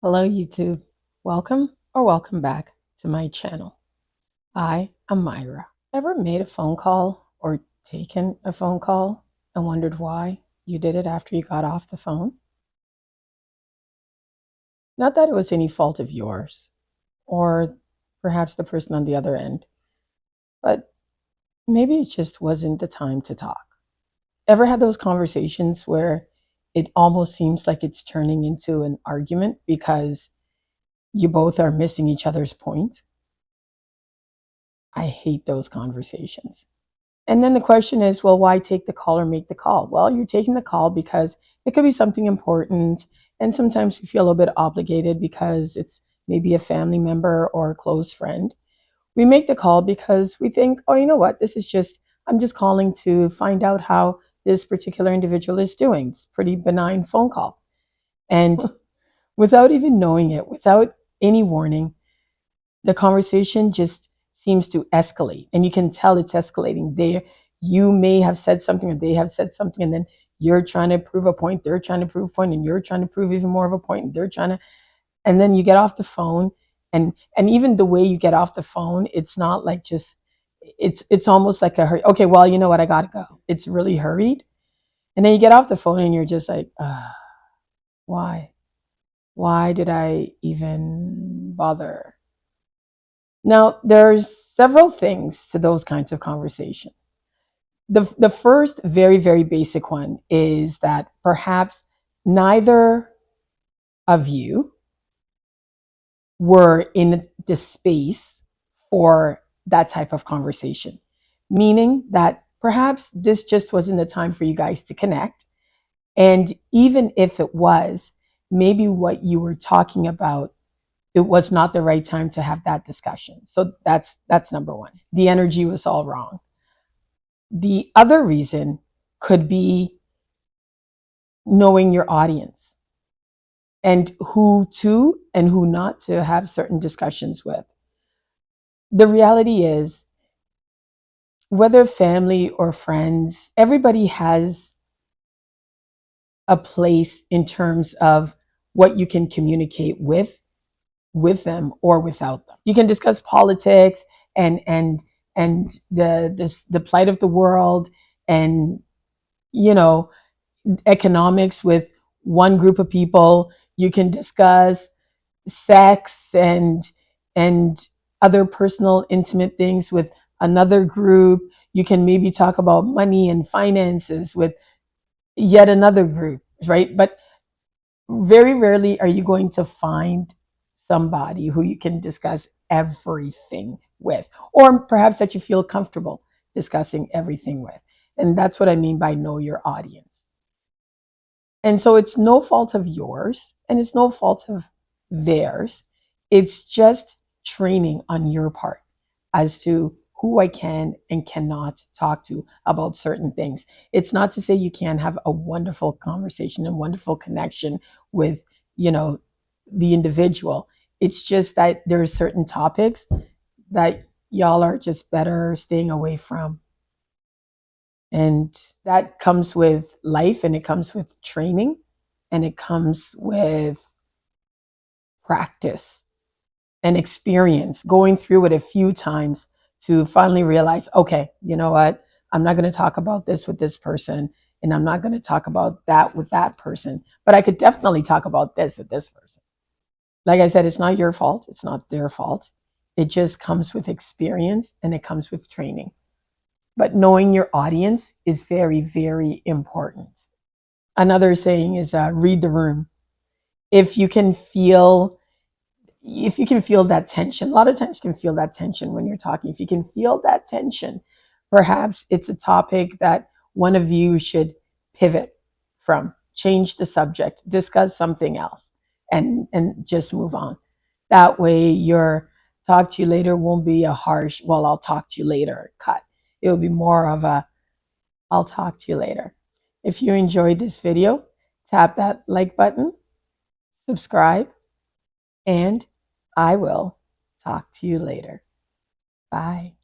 Hello, YouTube. Welcome or welcome back to my channel. I am Myra. Ever made a phone call or taken a phone call and wondered why you did it after you got off the phone? Not that it was any fault of yours or perhaps the person on the other end, but maybe it just wasn't the time to talk. Ever had those conversations where it almost seems like it's turning into an argument because you both are missing each other's point? I hate those conversations. And then the question is, well, why take the call or make the call? Well, you're taking the call because it could be something important. And sometimes we feel a little bit obligated because it's maybe a family member or a close friend. We make the call because we think, oh, you know what? I'm just calling to find out how this particular individual is doing. It's a pretty benign phone call. And without even knowing it, without any warning, the conversation just seems to escalate, and you can tell it's escalating. You may have said something or they have said something, and then you're trying to prove a point, they're trying to prove a point, and you're trying to prove even more of a point, and they're trying to, and then you get off the phone, and even the way you get off the phone, it's not like just, it's almost like a hurry. Okay, well, you know what, I gotta go. It's really hurried, and then you get off the phone and you're just like, why why did I even bother? Now, there's several things to those kinds of conversations. The first very, very basic one is that perhaps neither of you were in the space for that type of conversation, meaning that perhaps this just wasn't the time for you guys to connect. And even if it was, maybe what you were talking about, it was not the right time to have that discussion. So that's number one. The energy was all wrong. The other reason could be knowing your audience and who to and who not to have certain discussions with. The reality is, whether family or friends, everybody has a place in terms of what you can communicate with them or without them. You can discuss politics and the plight of the world, and you know, economics with one group of people. You can discuss sex and other personal intimate things with another group. You can maybe talk about money and finances with yet another group, right? But very rarely are you going to find somebody who you can discuss everything with, or perhaps that you feel comfortable discussing everything with. And that's what I mean by know your audience. And so it's no fault of yours and it's no fault of theirs. It's just training on your part as to who I can and cannot talk to about certain things. It's not to say you can't have a wonderful conversation and wonderful connection with, you know, the individual. It's just that there are certain topics that y'all are just better staying away from. And that comes with life, and it comes with training, and it comes with practice and experience, going through it a few times to finally realize, okay, you know what? I'm not going to talk about this with this person, and I'm not going to talk about that with that person, but I could definitely talk about this with this person. Like I said, it's not your fault, it's not their fault. It just comes with experience and it comes with training. But knowing your audience is very, very important. Another saying is read the room. If you can feel if you can feel that tension, a lot of times you can feel that tension when you're talking. If you can feel that tension, perhaps it's a topic that one of you should pivot from, change the subject, discuss something else, and just move on. That way your talk to you later won't be a harsh, well, I'll talk to you later cut. It will be more of a, I'll talk to you later. If you enjoyed this video, tap that like button, subscribe, and I will talk to you later. Bye.